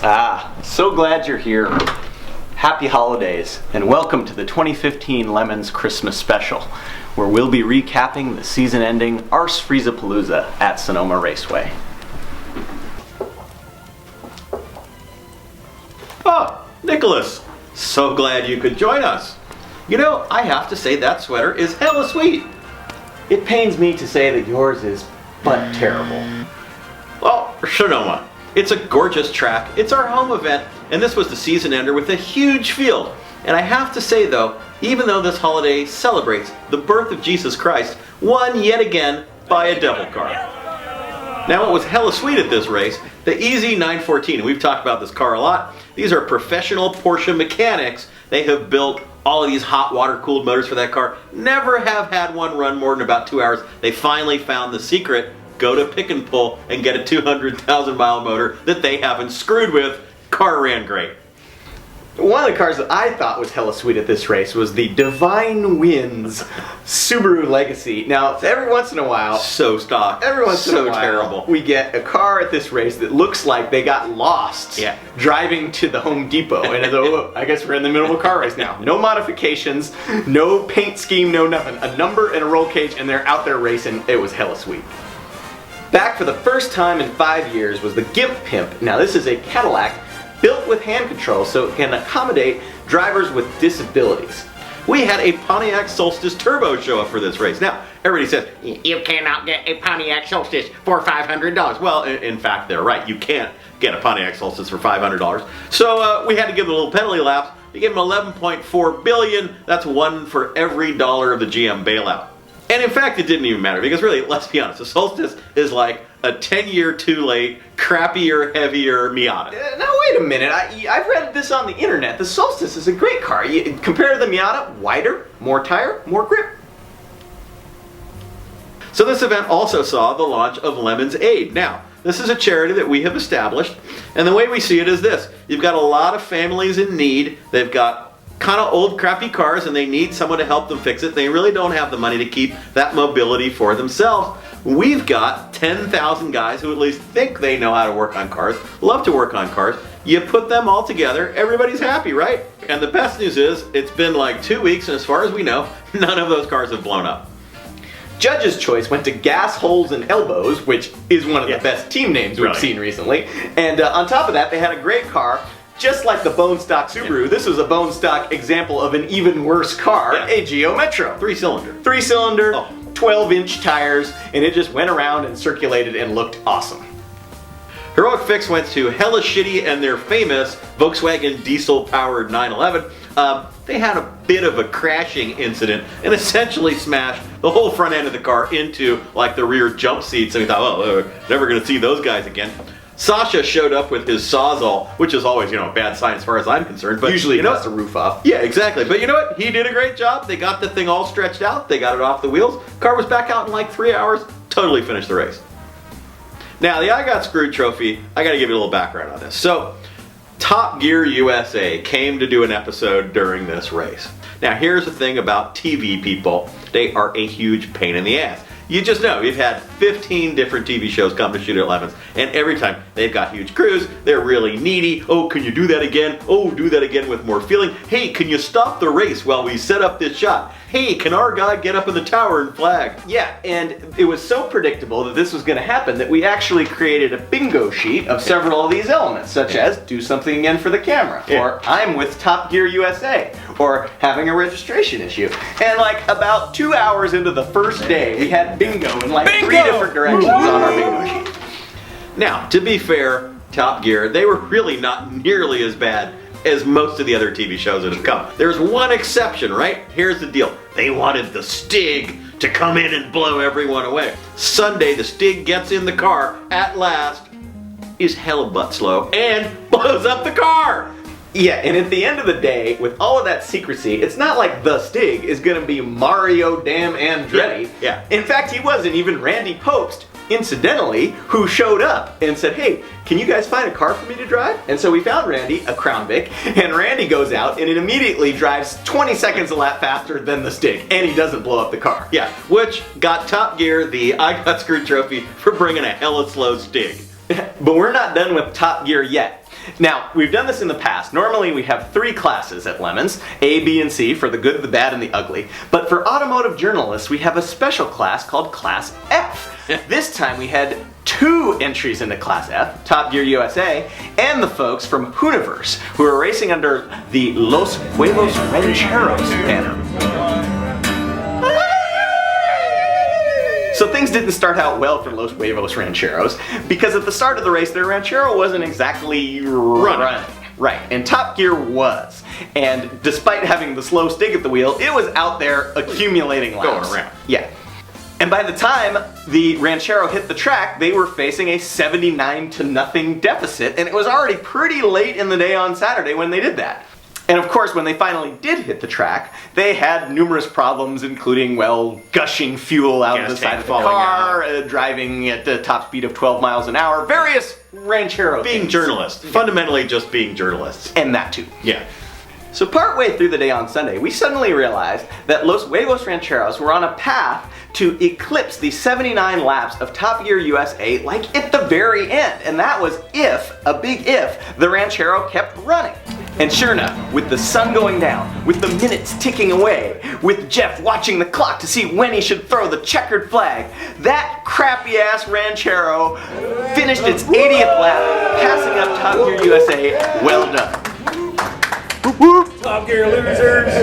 So glad you're here. Happy holidays, and welcome to the 2015 LeMons Christmas Special, where we'll be recapping the season-ending Arse-Freeze-Apalooza at Sonoma Raceway. Oh, Nicholas, so glad you could join us. You know, I have to say that sweater is hella sweet. It pains me to say that yours is but terrible. Well, Sonoma, it's a gorgeous track, it's our home event, and this was the season ender with a huge field. And I have to say though, even though this holiday celebrates the birth of Jesus Christ, won yet again by a devil car. Now, what was hella sweet at this race, the Easy 914, and we've talked about this car a lot. These are professional Porsche mechanics. They have built all of these hot water cooled motors for that car. Never have had one run more than about 2 hours. They finally found the secret. Go to Pic'n'Pull and get a 200,000 mile motor that they haven't screwed with. Car ran great. One of the cars that I thought was hella sweet at this race was the Divine Winds Subaru Legacy. Now, every once in a while, So stock. every once in a while, terrible. we get a car at this race that looks like they got lost driving to the Home Depot. And I guess we're in the middle of a car race now. No modifications, no paint scheme, no nothing. A number and a roll cage, and they're out there racing. It was hella sweet. Back for the first time in 5 years was the Gimp Pimp. Now, this is a Cadillac built with hand controls so it can accommodate drivers with disabilities. We had a Pontiac Solstice Turbo show up for this race. Now, everybody says, you cannot get a Pontiac Solstice for $500. Well, in fact, they're right. You can't get a Pontiac Solstice for $500. So we had to give them a little penalty laps. We gave them $11.4 billion. That's one for every dollar of the GM bailout. And in fact, it didn't even matter because really, let's be honest, the Solstice is like a 10-year too late, crappier, heavier Miata. Now wait a minute, I've read this on the internet. The Solstice is a great car. Compared to the Miata, wider, more tire, more grip. So this event also saw the launch of LeMons Aid. Now, this is a charity that we have established, and the way we see it is this. You've got a lot of families in need. They've got kind of old crappy cars and they need someone to help them fix it. They really don't have the money to keep that mobility for themselves. We've got 10,000 guys who at least think they know how to work on cars, love to work on cars. You put them all together, everybody's happy, right? And the best news is, it's been like 2 weeks, and as far as we know, none of those cars have blown up. Judge's choice went to Gas Holes and Elbows, which is one of the best team names we've seen recently. And on top of that, they had a great car. Just like the bone stock Subaru, this was a bone stock example of an even worse car, a Geo Metro. Three-cylinder. 12-inch tires, and it just went around and circulated and looked awesome. Heroic Fix went to Hella Shitty and their famous Volkswagen diesel-powered 911. They had a bit of a crashing incident and essentially smashed the whole front end of the car into like the rear jump seats, and we thought, well, we're never going to see those guys again. Sasha showed up with his Sawzall, which is always, a bad sign as far as I'm concerned. But usually it cuts the roof off. Yeah, exactly. But you know what? He did a great job. They got the thing all stretched out. They got it off the wheels. Car was back out in like 3 hours. Totally finished the race. Now, the I Got Screwed trophy, I got to give you a little background on this. So, Top Gear USA came to do an episode during this race. Now, here's the thing about TV people. They are a huge pain in the ass. You just know, we've had 15 different TV shows come to shoot at LeMons, and every time they've got huge crews, they're really needy. Oh, can you do that again? Oh, do that again with more feeling. Hey, can you stop the race while we set up this shot? Hey, can our guy get up in the tower and flag? Yeah, and it was so predictable that this was going to happen that we actually created a bingo sheet of several of these elements, such as do something again for the camera, or I'm with Top Gear USA, or having a registration issue. And like about 2 hours into the first day, we had bingo in like 3 different directions on our bingo sheet. Now, to be fair, Top Gear, they were really not nearly as bad as most of the other TV shows that have come. There's one exception, right? Here's the deal. They wanted the Stig to come in and blow everyone away. Sunday, the Stig gets in the car, at last, is hella butt slow, and blows up the car! Yeah, and at the end of the day, with all of that secrecy, it's not like the Stig is gonna be Mario damn Andretti. Yeah. In fact, he wasn't even Randy Pobst, incidentally, who showed up and said, hey, can you guys find a car for me to drive? And so we found Randy, a Crown Vic, and Randy goes out and it immediately drives 20 seconds a lap faster than the Stig, and he doesn't blow up the car. Yeah, which got Top Gear the I Got Screwed trophy for bringing a hella slow Stig. But we're not done with Top Gear yet. Now, we've done this in the past. Normally we have 3 classes at LeMons, A, B, and C, for the good, the bad, and the ugly. But for automotive journalists, we have a special class called Class F. This time we had 2 entries into Class F, Top Gear USA, and the folks from Hooniverse, who are racing under the Los Huevos Rancheros banner. So things didn't start out well for Los Huevos Rancheros, because at the start of the race their Ranchero wasn't exactly running. Right, and Top Gear was. And despite having the slow stick at the wheel, it was out there accumulating laps. Going around. Yeah. And by the time the Ranchero hit the track, they were facing a 79-0 deficit, and it was already pretty late in the day on Saturday when they did that. And of course, when they finally did hit the track, they had numerous problems, including, well, gushing fuel out of the side of the car, driving at the top speed of 12 miles an hour, various Ranchero Being journalists. Fundamentally just being journalists. And that too. Yeah. So partway through the day on Sunday, we suddenly realized that Los Huevos Rancheros were on a path to eclipse the 79 laps of Top Gear USA, like at the very end. And that was if, a big if, the Ranchero kept running. And sure enough, with the sun going down, with the minutes ticking away, with Jeff watching the clock to see when he should throw the checkered flag, that crappy ass Ranchero finished its 80th lap, passing up Top Gear USA. Well done. Top Gear losers!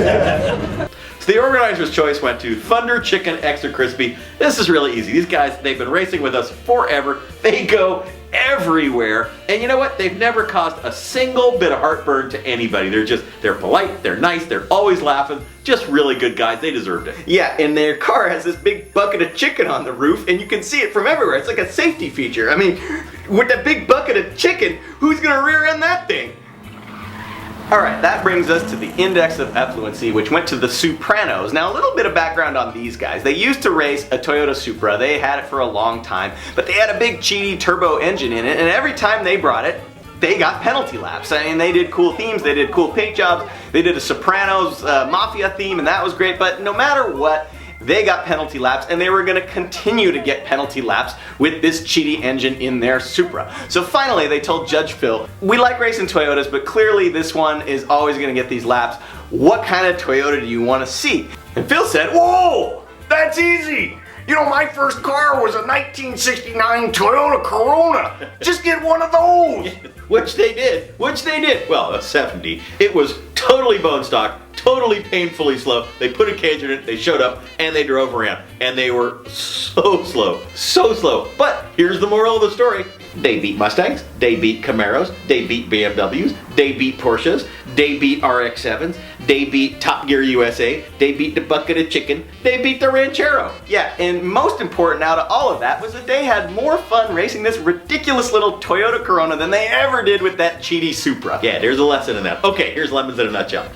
So the organizer's choice went to Thunder Chicken Extra Crispy. This is really easy. These guys, they've been racing with us forever. They go everywhere. And you know what? They've never caused a single bit of heartburn to anybody. They're polite, they're nice, they're always laughing. Just really good guys. They deserved it. Yeah, and their car has this big bucket of chicken on the roof, and you can see it from everywhere. It's like a safety feature. I mean, with that big bucket of chicken, who's gonna rear end that thing? Alright, that brings us to the index of effluency, which went to the Supranos. Now, a little bit of background on these guys. They used to race a Toyota Supra. They had it for a long time, but they had a big cheaty turbo engine in it, and every time they brought it, they got penalty laps. I mean, they did cool themes, they did cool paint jobs, they did a Sopranos Mafia theme, and that was great, but no matter what, they got penalty laps, and they were going to continue to get penalty laps with this cheaty engine in their Supra. So finally, they told Judge Phil, we like racing Toyotas, but clearly this one is always going to get these laps. What kind of Toyota do you want to see? And Phil said, whoa, that's easy. You know, my first car was a 1969 Toyota Corona. Just get one of those. Which they did. Well, a 70. It was totally bone stock, totally painfully slow. They put a cage in it, they showed up, and they drove around. And they were so slow. But here's the moral of the story. They beat Mustangs, they beat Camaros, they beat BMWs, they beat Porsches, they beat RX-7s, they beat Top Gear USA, they beat the bucket of chicken, they beat the Ranchero. Yeah, and most important out of all of that was that they had more fun racing this ridiculous little Toyota Corona than they ever did with that cheaty Supra. Yeah, there's a lesson in that. Okay, here's LeMons in a nutshell.